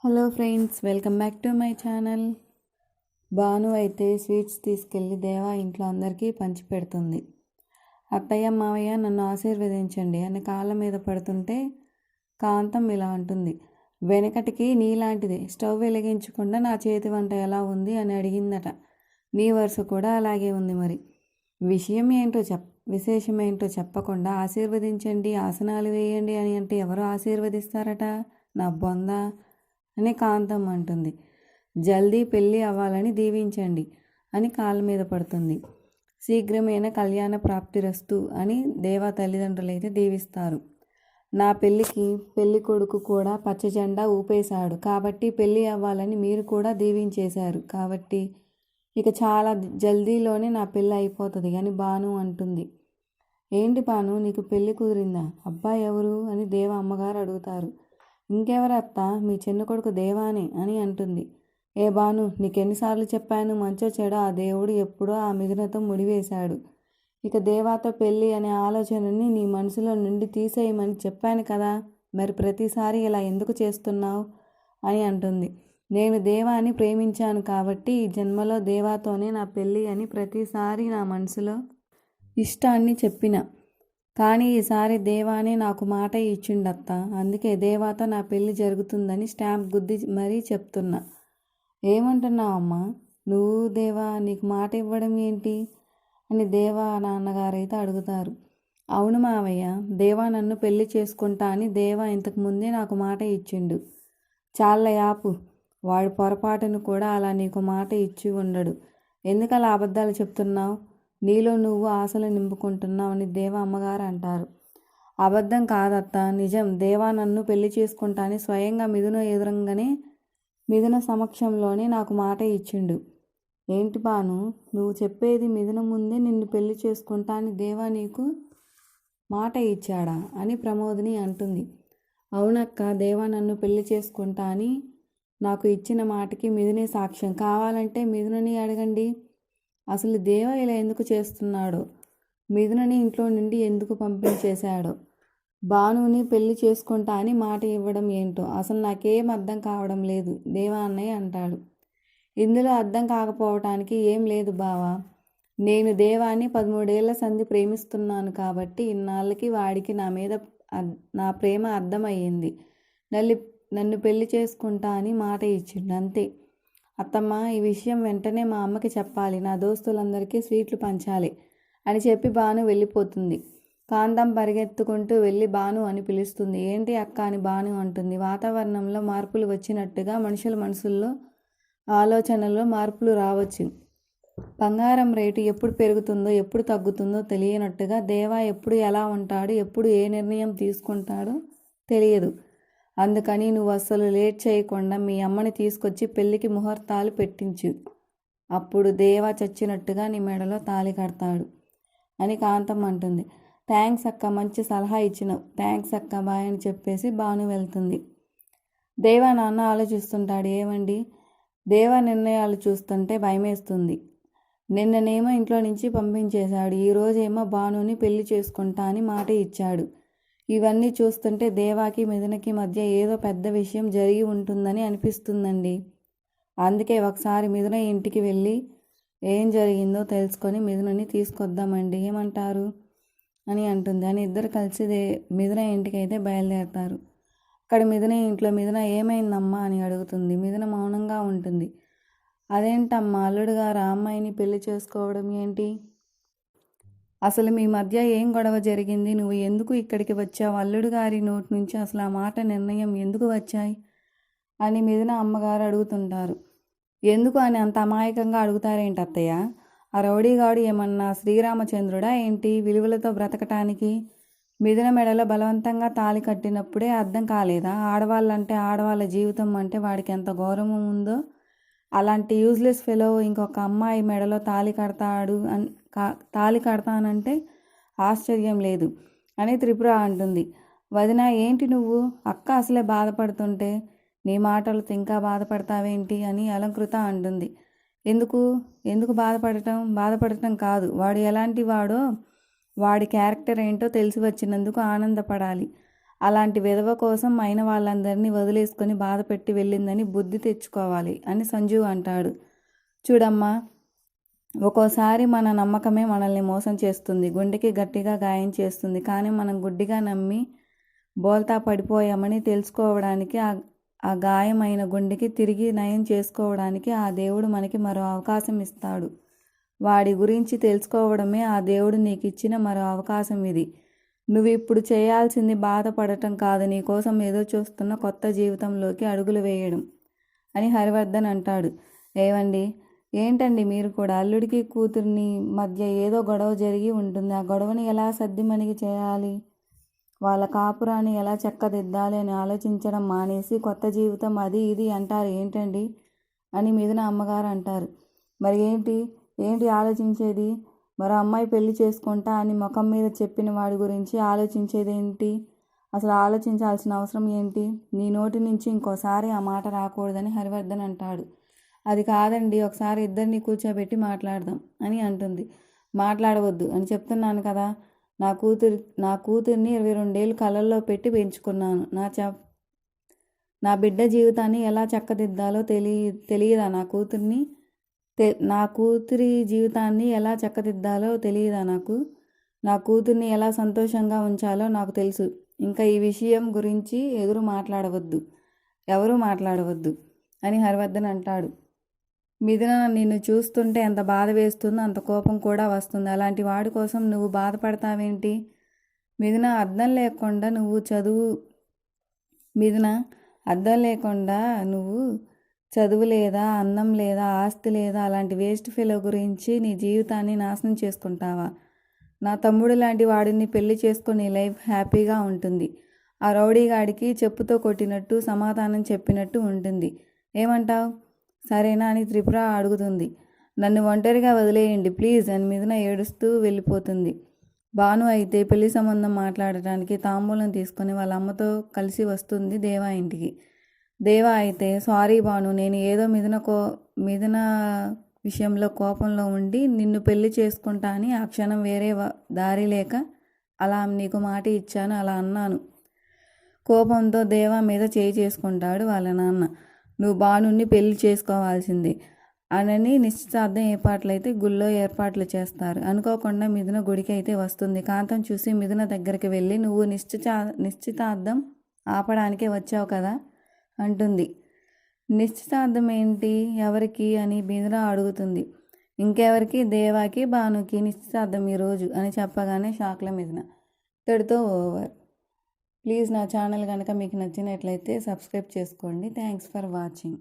Hello friends, welcome back to my channel. Bhanu అయితే sweets తీసుకెళ్ళి దేవా ఇంట్లో అందరికీ పంచిపెడుతుంది. అత్తయ్య మావయ్య నన్ను ఆశీర్వదించండి అని కాళ్ళ మీద పడుతుంటే కాంతం ఇలా అంటుంది, వెనకటికి నీలాంటిది స్టవ్ వెలిగించకుండా నా చేతి వంట ఎలా ఉంది అని అడిగిందట. నీ వరుస కూడా అలాగే ఉంది. మరి విశేషం ఏంటో చెప్పకుండా ఆశీర్వదించండి, ఆసనాలు వేయండి అని అంటే ఎవరు ఆశీర్వదిస్తారట? నా బొంద అని కాంతం అంటుంది. జల్దీ పెళ్ళి అవ్వాలని దీవించండి అని కాళ్ళ మీద పడుతుంది. శీఘ్రమైన కళ్యాణ ప్రాప్తిరస్తు అని దేవా తల్లిదండ్రులైతే దీవిస్తారు. నా పెళ్ళికి పెళ్ళి కొడుకు కూడా పచ్చ జెండా ఊపేశాడు కాబట్టి పెళ్ళి అవ్వాలని మీరు కూడా దీవించేశారు కాబట్టి ఇక చాలా జల్దీలోనే నా పెళ్ళి అయిపోతుంది అని భాను అంటుంది. ఏంటి భాను, నీకు పెళ్ళి కుదిరిందా? అబ్బాయి ఎవరు అని దేవ అమ్మగారు అడుగుతారు. ఇంకెవరత్తా, మీ చిన్న కొడుకు దేవానే అని అంటుంది. ఏ భాను, నీకెన్నిసార్లు చెప్పాను, మంచో చెడో ఆ దేవుడు ఎప్పుడో ఆ మిథునతో ముడివేశాడు. ఇక దేవాతో పెళ్ళి అనే ఆలోచనని నీ మనసులో నుండి తీసేయమని చెప్పాను కదా, మరి ప్రతిసారి ఇలా ఎందుకు చేస్తున్నావు అని అంటుంది. నేను దేవాని ప్రేమించాను కాబట్టి ఈ జన్మలో దేవాతోనే నా పెళ్ళి అని ప్రతిసారి నా మనసులో ఇష్టాన్ని చెప్పిన, కానీ ఈసారి దేవానే నాకు మాట ఇచ్చిండత్త, అందుకే దేవాతో నా పెళ్ళి జరుగుతుందని స్టాంప్ గుద్ది మరీ చెప్తున్నా. ఏమంటున్నావమ్మా నువ్వు? దేవా నీకు మాట ఇవ్వడం ఏంటి అని దేవా నాన్నగారైతే అడుగుతారు. అవును మావయ్య, దేవా నన్ను పెళ్లి చేసుకుంటా అని దేవా ఇంతకుముందే నాకు మాట ఇచ్చిండు. చాలా యాపు, వాడు పొరపాటును కూడా అలా నీకు మాట ఇచ్చి ఉండడు. ఎందుకు అలా అబద్ధాలు చెప్తున్నావు? నీలో నువ్వు ఆశలు నింపుకుంటున్నావు అని దేవా అమ్మగారు అంటారు. అబద్ధం కాదత్త, నిజం. దేవా నన్ను పెళ్లి చేసుకుంటా అని స్వయంగా మిథున సమక్షంలోనే నాకు మాట ఇచ్చిండు. ఏంటి భాను నువ్వు చెప్పేది? మిథున ముందే నిన్ను పెళ్లి చేసుకుంటా అని దేవా నీకు మాట ఇచ్చాడా అని ప్రమోదిని అంటుంది. అవునక్క, దేవా నన్ను పెళ్లి చేసుకుంటా అని నాకు ఇచ్చిన మాటకి మిథునే సాక్ష్యం. కావాలంటే మిథునని అడగండి. అసలు దేవ ఇలా ఎందుకు చేస్తున్నాడో, మిథునని ఇంట్లో నుండి ఎందుకు పంపించేశాడో, భానుని పెళ్లి చేసుకుంటా అని మాట ఇవ్వడం ఏంటో అసలు నాకేం అర్థం కావడం లేదు దేవా అన్నయ్య అంటాడు. ఇందులో అర్థం కాకపోవటానికి ఏం లేదు బావా, నేను దేవాన్ని 13 ఏళ్ల సంధి ప్రేమిస్తున్నాను కాబట్టి ఇన్నాళ్ళకి వాడికి నా ప్రేమ అర్థమయ్యింది. నన్ను పెళ్లి చేసుకుంటా అని మాట ఇచ్చిండు, అంతే. అత్తమ్మ, ఈ విషయం వెంటనే మా అమ్మకి చెప్పాలి, నా దోస్తులందరికీ స్వీట్లు పంచాలి అని చెప్పి భాను వెళ్ళిపోతుంది. కాంతం పరిగెత్తుకుంటూ వెళ్ళి భాను అని పిలుస్తుంది. ఏంటి అక్క అని భాను అంటుంది. వాతావరణంలో మార్పులు వచ్చినట్టుగా మనుషుల మనసుల్లో ఆలోచనల్లో మార్పులు రావచ్చు. బంగారం రేటు ఎప్పుడు పెరుగుతుందో ఎప్పుడు తగ్గుతుందో తెలియనట్టుగా దేవా ఎప్పుడు ఎలా ఉంటాడు, ఎప్పుడు ఏ నిర్ణయం తీసుకుంటాడో తెలియదు. అందుకని నువ్వు అస్సలు లేట్ చేయకుండా మీ అమ్మని తీసుకొచ్చి పెళ్ళికి ముహూర్తాలు పెట్టించు. అప్పుడు దేవా చచ్చినట్టుగా నీ మెడలో తాళి కడతాడు అని కాంతం అంటుంది. థ్యాంక్స్ అక్క, మంచి సలహా ఇచ్చినావు. థ్యాంక్స్ అక్క, బాయ్ అని చెప్పేసి భాను వెళ్తుంది. దేవా నాన్న ఆలోచిస్తుంటాడు. ఏమండి, దేవా నిర్ణయాలు చూస్తుంటే భయమేస్తుంది. నిన్ననేమో ఇంట్లో నుంచి పంపించేశాడు, ఈరోజేమో భానుని పెళ్లి చేసుకుంటా అని మాట ఇచ్చాడు. ఇవన్నీ చూస్తుంటే దేవాకి మిథునకి మధ్య ఏదో పెద్ద విషయం జరిగి ఉంటుందని అనిపిస్తుందండి. అందుకే ఒకసారి మిథున ఇంటికి వెళ్ళి ఏం జరిగిందో తెలుసుకొని మిథునని తీసుకొద్దామండి, ఏమంటారు అని అంటుంది. అని ఇద్దరు కలిసి మిథున ఇంటికి అయితే బయలుదేరతారు. అక్కడ మిథున ఇంట్లో మిథున ఏమైందమ్మా అని అడుగుతుంది. మిథున మౌనంగా ఉంటుంది. అదేంటమ్మా, అల్లుడు గారు ఆ అమ్మాయిని పెళ్లి చేసుకోవడం ఏంటి? అసలు మీ మధ్య ఏం గొడవ జరిగింది? నువ్వు ఎందుకు ఇక్కడికి వచ్చావు? అల్లుడు గారి నోటి నుంచి అసలు ఆ మాట నిర్ణయం ఎందుకు వచ్చాయి అని మిథున అమ్మగారు అడుగుతుంటారు. ఎందుకు అని అంత అమాయకంగా అడుగుతారేంటి అత్తయ్య? ఆ రౌడీగాడు ఏమన్నా శ్రీరామచంద్రుడా ఏంటి విలువలతో బ్రతకటానికి? మిథున మెడలో బలవంతంగా తాళి కట్టినప్పుడే అర్థం కాలేదా? ఆడవాళ్ళంటే, ఆడవాళ్ళ జీవితం అంటే వాడికి ఎంత గౌరవం ఉందో. అలాంటి యూజ్లెస్ ఫెలో ఇంకొక అమ్మాయి మెడలో తాళి కడతానంటే ఆశ్చర్యం లేదు అని త్రిపుర అంటుంది. వదిన, ఏంటి నువ్వు? అక్క అసలే బాధపడుతుంటే నీ మాటలతో ఇంకా బాధపడతావేంటి అని అలంకృత అంటుంది. ఎందుకు బాధపడటం కాదు, వాడు ఎలాంటి వాడో వాడి క్యారెక్టర్ ఏంటో తెలిసి వచ్చినందుకు ఆనందపడాలి. అలాంటి విధవ కోసం అయిన వాళ్ళందరినీ వదిలేసుకొని బాధ పెట్టి వెళ్ళిందని బుద్ధి తెచ్చుకోవాలి అని సంజు అంటాడు. చూడమ్మా, ఒక్కోసారి మన నమ్మకమే మనల్ని మోసం చేస్తుంది, గుండెకి గట్టిగా గాయం చేస్తుంది. కానీ మనం గుడ్డిగా నమ్మి బోల్తా పడిపోయామని తెలుసుకోవడానికి, ఆ గాయమైన గుండెకి తిరిగి నయం చేసుకోవడానికి ఆ దేవుడు మనకి మరో అవకాశం ఇస్తాడు. వాడి గురించి తెలుసుకోవడమే ఆ దేవుడు నీకు ఇచ్చిన మరో అవకాశం ఇది. నువ్వు ఇప్పుడు చేయాల్సింది బాధపడటం కాదు, నీకోసం ఎదురు చూస్తున్న కొత్త జీవితంలోకి అడుగులు వేయడం అని హరివర్ధన్ అంటాడు. ఏవండి, ఏంటండి మీరు కూడా? అల్లుడికి కూతురిని మధ్య ఏదో గొడవ జరిగి ఉంటుంది. ఆ గొడవని ఎలా సర్దిమణిగి చేయాలి, వాళ్ళ కాపురాన్ని ఎలా చక్కదిద్దాలి అని ఆలోచించడం మానేసి కొత్త జీవితం అది ఇది అంటారు ఏంటండి అని మిథున అమ్మగారు అంటారు. మరి ఏంటి ఆలోచించేది? మరో అమ్మాయి పెళ్లి చేసుకుంటా అని ముఖం మీద చెప్పిన వాడి గురించి ఆలోచించేదేంటి? అసలు ఆలోచించాల్సిన అవసరం ఏంటి? నీ నోటి నుంచి ఇంకోసారి ఆ మాట రాకూడదని హరివర్ధన్ అంటాడు. అది కాదండి, ఒకసారి ఇద్దరిని కూర్చోబెట్టి మాట్లాడదాం అని అంటుంది. మాట్లాడవద్దు అని చెప్తున్నాను కదా. నా కూతుర్ని 22 ఏళ్ళు కళ్ళల్లో పెట్టి పెంచుకున్నాను. నా బిడ్డ జీవితాన్ని ఎలా చక్కదిద్దాలో తెలియదా నా కూతురి జీవితాన్ని ఎలా చక్కదిద్దాలో తెలియదా నాకు? నా కూతుర్ని ఎలా సంతోషంగా ఉంచాలో నాకు తెలుసు. ఇంకా ఈ విషయం గురించి ఎవరు మాట్లాడవద్దు అని హరివర్ధన్ అంటాడు. మిథున, నిన్ను చూస్తుంటే ఎంత బాధ వేస్తుందో అంత కోపం కూడా వస్తుంది. అలాంటి వాడి కోసం నువ్వు బాధపడతావేంటి? మిథున, అర్థం లేకుండా నువ్వు చదువు లేదా, అందం లేదా, ఆస్తి లేదా, అలాంటి వేస్ట్ ఫెలో గురించి నీ జీవితాన్ని నాశనం చేసుకుంటావా? నా తమ్ముడు లాంటి వాడిని పెళ్లి చేసుకుని లైఫ్ హ్యాపీగా ఉంటుంది. ఆ రౌడీగాడికి చెప్పుతో కొట్టినట్టు సమాధానం చెప్పినట్టు ఉంటుంది. ఏమంటావు? సరేనా అని త్రిపుర అడుగుతుంది. నన్ను ఒంటరిగా వదిలేయండి ప్లీజ్ అని మిథున ఏడుస్తూ వెళ్ళిపోతుంది. భాను అయితే పెళ్లి సంబంధం మాట్లాడటానికి తాంబూలం తీసుకొని వాళ్ళ అమ్మతో కలిసి వస్తుంది దేవా ఇంటికి. దేవా అయితే, సారీ భాను, నేను ఏదో మిథున విషయంలో కోపంలో ఉండి నిన్ను పెళ్లి చేసుకుంటా అని ఆ క్షణం వేరే దారి లేక అలా నీకు మాట ఇచ్చాను, అలా అన్నాను. కోపంతో దేవా మీద చేయి చేసుకుంటాడు వాళ్ళ నాన్న. నువ్వు భానుని పెళ్లి చేసుకోవాల్సిందే అనని నిశ్చితార్థం ఏర్పాట్లయితే గుళ్ళో ఏర్పాట్లు చేస్తారు. అనుకోకుండా మిథున గుడికి అయితే వస్తుంది. కాంతం చూసి మిథున దగ్గరికి వెళ్ళి, నువ్వు నిశ్చితార్థం ఆపడానికే వచ్చావు కదా అంటుంది. నిశ్చితార్థం ఏంటి, ఎవరికి అని మిథున అడుగుతుంది. ఇంకెవరికి? దేవాకి, భానుకి నిశ్చితార్థం ఈరోజు అని చెప్పగానే షాక్ల మిథున. ఇక్కడితో ఓవర్. ప్లీజ్ నా ఛానల్ కనుక మీకు నచ్చినట్లయితే సబ్స్క్రైబ్ చేసుకోండి. Thanks for watching.